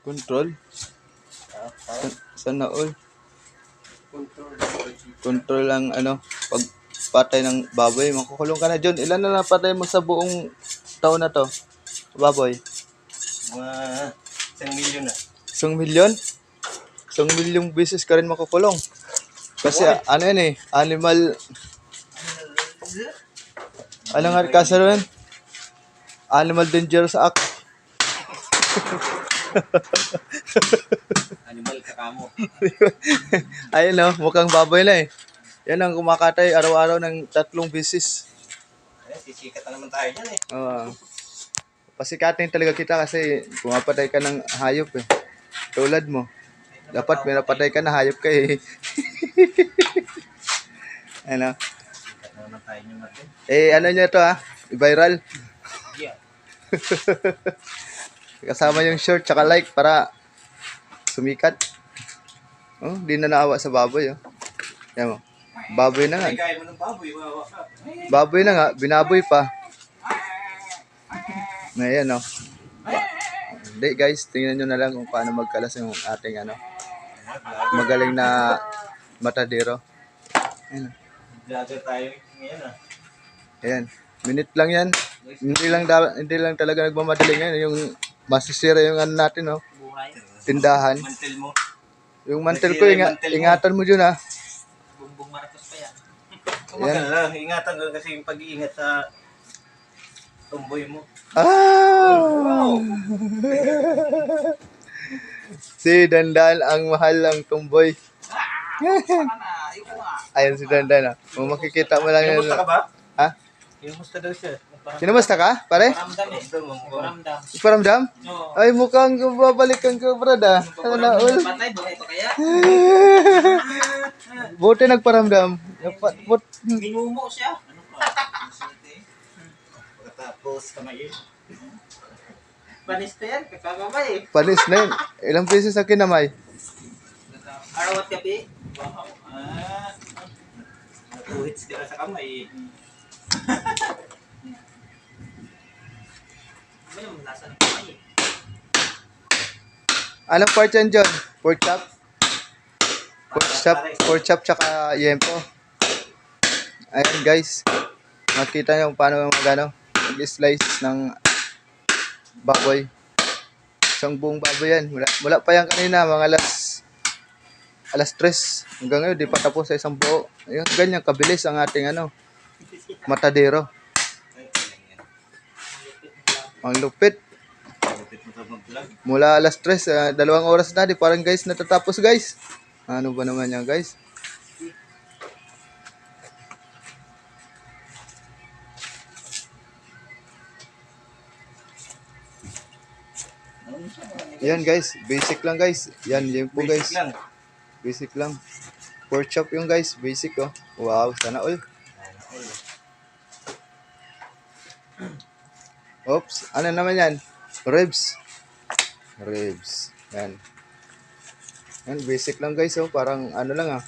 Control? Sana all. Control. Control ang ano, pagpatay ng baboy. Makukulong ka na, John. Ilan na napatay mo sa buong taon na to? Baboy? Mga 1 million na. 1 milyon? 1 milyong beses ka rin makukulong. Kasi ano yan eh, animal... Ano nga kaso rin? Animal Dangerous Act. Animal kakamo. Ayun no, mukhang baboy na eh. Yan ang kumakatay araw-araw ng 3 beses. Sisikat na naman tayo dyan eh. Pasikatin talaga kita kasi pumapatay ka ng hayop eh. Tulad mo. Dapat may napatay ka na hayop ka eh. Ano? Sisikat na naman tayo nyo natin. Ano nyo to ha? I-viral. Yeah. Kasama yung short tsaka like para sumikat. Oh, di na naawa sa baboy oh. Yan mo. Baboy na nga. Kaya mo ng baboy, wawa ka. Baboy na nga, binaboy pa. Ngayon oh. Hindi guys, tingnan nyo na lang kung paano magkalas yung ating ano. Magaling na matadero. Ayan. Vlogger tayo ngayon ah. Ayan. Minute lang yan. Hindi lang talaga nagmamadali ngayon. Yung masisira yung ano natin oh. Buhay. Tindahan. Mantel mo. Yung mantel ko, ingatan mo dyan ha. Bumbong Marcos pa yan. Yan. Lang, ingatan ko kasi yung pag-iingat sa tumboy mo. Ah! Si Dandan ang mahal ng tumboy. Ayun si Dandan. Kung makikita mo lang yan. Kinumusta ka ba? Ha? Kinumusta daw siya. Kinumusta ka, pare? Paramdam eh. Paramdam. Iparamdam? Oo. Ay, mukhang babalikan ka, brada. Sana all. Patay, buhay pa kaya? Buti nagparamdam. Minumo siya. Ano pa? Pagkatapos kamay eh. Panis na yan, kakagabay eh. Panis na yun. Ilang beses na kinamay? Araw at gabi. Wow. Natuhits ka na sa kamay eh. Ano naman nasa ng kamay eh. Anong part yan, John? Pork chop? Pork chop tsaka yempo. Ayan guys. Makita nyo kung paano mag-slice ng baboy. Isang buong baboy yan. Mula pa yan kanina, mga alas 3. Hanggang ngayon, di pa tapos sa isang buo. Ayun, ganyan kabilis ang ating matadero. Ang lupit. Mula alas 3, 2 oras na, di parang guys natatapos guys. Ano ba naman yan guys? Yan guys, basic lang guys. Yan po guys. Basic lang. Pork chop yung guys, basic oh. Wow, sana all. Oops, ano naman yan? Ribs. Yan. Yan, basic lang guys oh. Parang ano lang ah.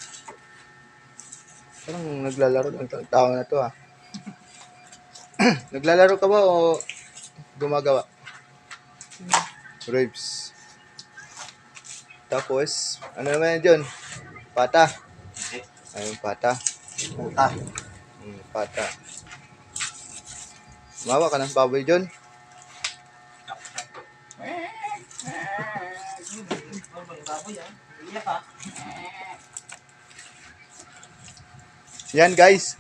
Parang naglalaro ng tao na to ah. Naglalaro ka ba o gumagawa? Ribs. Tapos, ano naman yan dyan? Pata. Ayun, pata. Pata. Mawa ka ng baboy dyan. Yan guys.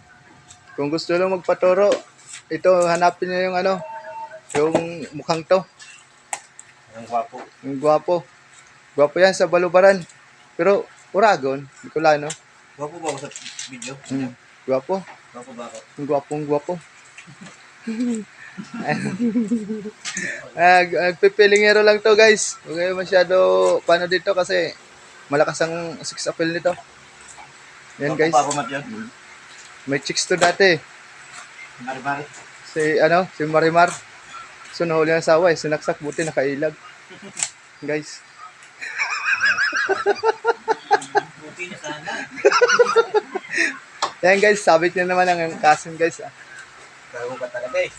Kung gusto lang magpaturo, ito hanapin niyo yung yung mukhang to. Ang gwapo. Yung gwapo. Gwapo yan sa balubaran. Pero Uragon, Bicolano. Gwapo ba ako sa video? Gwapo. Gwapo ba ako? Ang gwapo. Nagpipilingero lang to guys. Huwag kayo masyado paano dito kasi malakas ang sex appeal nito. Yan guys. Gwapo ba yan? May chicks to dati. Mari-mari. Si Marimar. So nahuli ng asawa sinaksak buti nakailag. Guys. Buti na sana. Yan guys, sabit niya naman ang kasim guys. Bago ka talaga eh.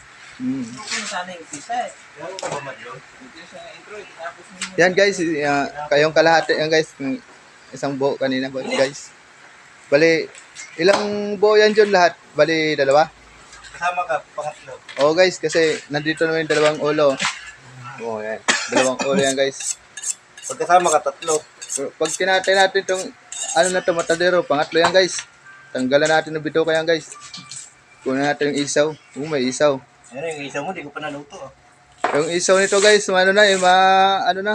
Kung sana yung pisa eh. Ano ka ba madlo? Ito sa intro eh. Tapos mo. Yan guys, kayong kalahati yan guys. Ng isang buo kanina guys. Bali, ilang buo yan dyan lahat? Bali, dalawa? Kasama ka, pangatlo. Oo guys, kasi nandito naman yung dalawang ulo. Oo, yan. Dalawang ulo yan guys. Pagkasama ka, tatlo. So, pag kinatay natin itong, ano na to, matadero, pangatlo yan guys. Tanggalan natin ng bituka yan guys. Kunin natin yung isaw. May isaw. Ano yung isa mo, di ko pa naluto. Yung isaw nito guys, ano na, ano na.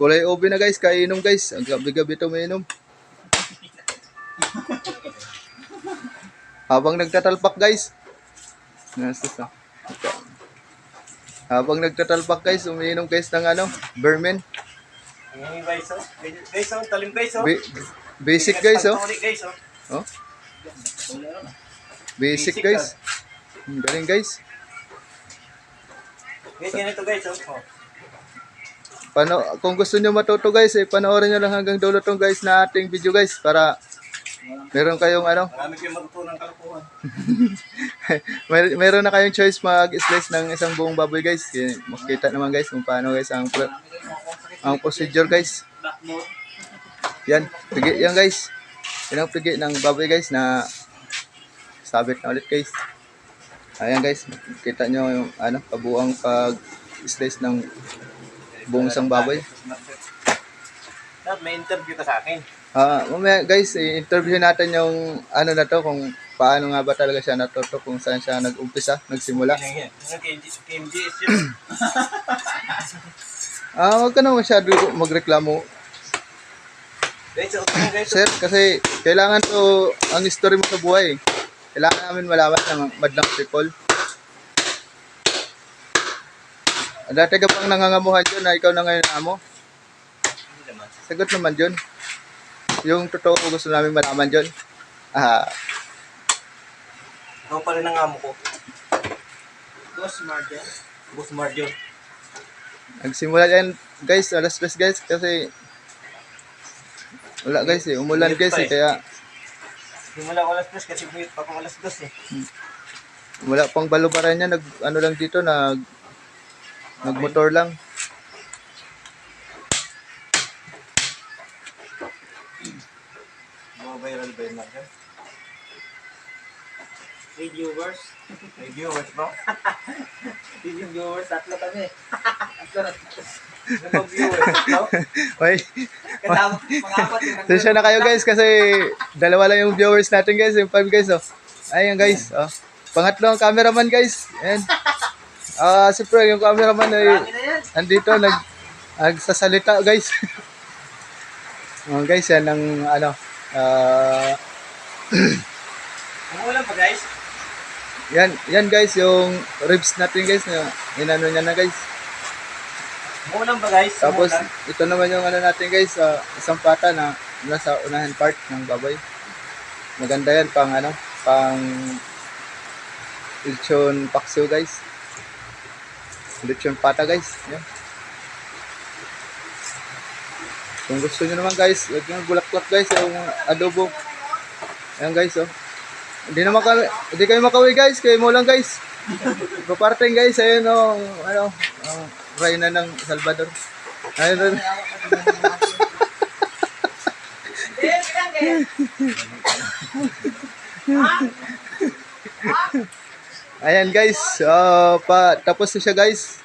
Kulay ube na guys, kainom guys. Ang gabi-gabi ito mainom. Habang nagtatalpak guys. Nasas na. Habang nagtatalpak guys, umiinom guys ng ano, Bermen. Ang guys, oh. Guys, oh. Talim guys, oh. Basic guys, oh. Guys, oh. Oh. Basic guys. Galing guys. Guys, ganito guys, oh. Kung gusto nyo matuto guys, panoorin nyo lang hanggang dulo tong guys na ating video guys para meron kayong ano, Marami kayong matutunan kalokohan. meron na kayong choice mag-slice ng isang buong baboy guys. Makita naman guys kung paano guys ang procedure guys. Yan, pigi yan guys. Yan ang pigi ng baboy guys na sabit na ulit guys. Ayan guys, kita nyo yung ano, kabuang pag-slice ng buong isang baboy. May interview ka sa akin. Mamaya guys, i-interview natin yung ano na to, kung paano nga ba talaga siya natuto, kung saan siya nag-umpisa, nagsimula. KMGS yun. Huwag ka na masyado magreklamo, Guys, okay guys. sir, kasi kailangan to ang history mo sa buhay. Kailangan namin malaman ng madlang people. Dati ka pang nangangamuhan dyan na ikaw na ngayon amo. Hindi naman. Sagot naman dyan. Yung totoo gusto namin malaman dyan. Ikaw pa rin ang amo ko. Boss Marjon. Boss Marjon. Nagsimula yan guys, alas 3 guys, kasi wala guys umulan guys kaya Simula ko alas 3 kasi buhit pa ko alas 2 eh. wala pang balubaran niya, ano lang dito, nagmotor lang. Mga viral ba yun natin? Hey viewers. Hey viewers ba? Hey viewers, tatlo kami. Ano ba viewers, no? Oy, Kasama, mga apat yung sensya na kayo guys kasi dalawa lang yung viewers natin guys, yung 5 guys oh. Ayun guys, oh. Pangatlo ang cameraman guys. Ayan. Siyempre yung cameraman ay Marami na yan. andito nagsasalita guys. Guys, yan ang ano, Umuulan pa guys. yan guys yung ribs natin guys na inano niya na guys. Umuulan pa guys. Tapos Umuulan. ito naman yung ano natin guys, isang pata na nasa unahan part ng baboy. Maganda yan pang ano, pang lechon paksiw guys. Lechon pata guys. Yan. Kung gusto niyo naman guys, yung bulaklak guys, yung adobo. Ayan guys, oh. Hindi kayo makawi guys, kayo mo lang guys. Paparting guys, ayun oh, ano, Reyna ng Salvador. Ayun. Ayan guys, tapos na siya guys.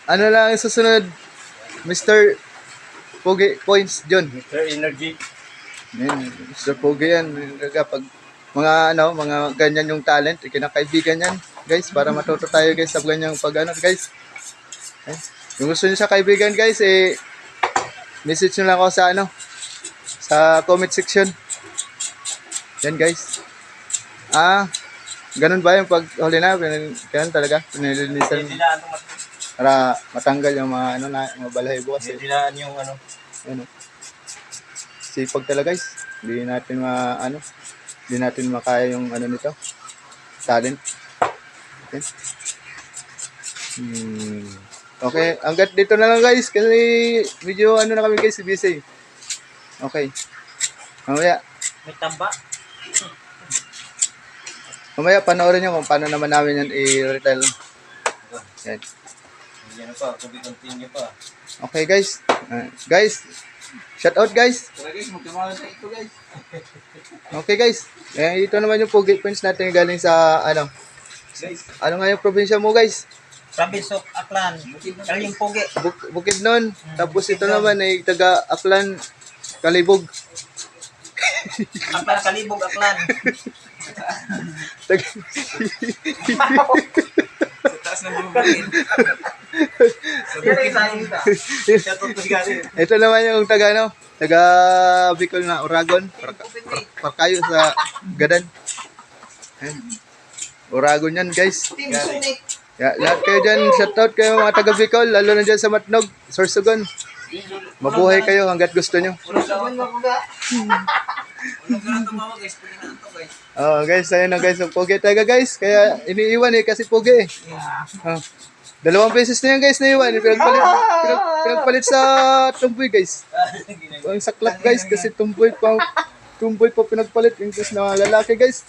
Ano lang yung susunod, Mr. Pogi Points John. Mr. Energy. Yan, Mr. Pogi yan. Kapag mga ganyan yung talent, kinakaibigan yan guys, para matuto tayo guys sa ganyang pag guys. Kung gusto niyo sa kaibigan guys, message nyo lang ako sa sa comment section. Yan guys. Ganun ba yung pag huli na? Ganun talaga. Pinilinisan Dilaan itong para matanggal yung mga mga balahibo kasi. Dilaan yung ano. Ano? Sipag talaga guys. Hindi natin makaya yung nito. Talent. Okay. Okay, hanggat dito na lang guys kasi medyo na kami guys, busy. Okay. Mamaya. May tamba. Mamaya panoorin nyo kung paano naman namin yan i-retail. Yan. Yan pa, to be continue pa. Okay guys. Guys, shout out guys. Tara guys, magkamalan tayo ito guys. Okay guys. Ito naman yung Pugi Points natin galing sa ano. Guys, Ano nga yung probinsya mo guys? Province of Aklan. Kaling Pugi. Bukidnon. Tapos ito naman ay taga Aklan, Kalibog. Aklan, Kalibog, Aklan. Taga- Sa taas ng bumabagin. Yan ang isahin kita. Shout out to si Gary. Ito naman yung taga ano, taga Bicol na Oragon, Parkayo sa Gadan. Ayan. Oragon yan guys. Team Sonic. Lahat kayo dyan, shoutout kayo mga taga Bicol, lalo na dyan sa Matnog, Sorsogon. Mabuhay kayo hanggat gusto nyo. Walang laman makuga. Walang ganun tumawa guys. Pwede na ito guys. Oh guys, ayun na guys, ang pogi talaga guys. Kaya iniiwan kasi pogi eh. Oh. 2 beses na yan guys, naiwan. Pinagpalit sa tumboy guys. Ang saklap guys, kasi tumboy pa pinagpalit. Yung guys na lalaki guys.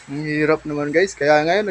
Ang hirap naman guys. Kaya ngayon,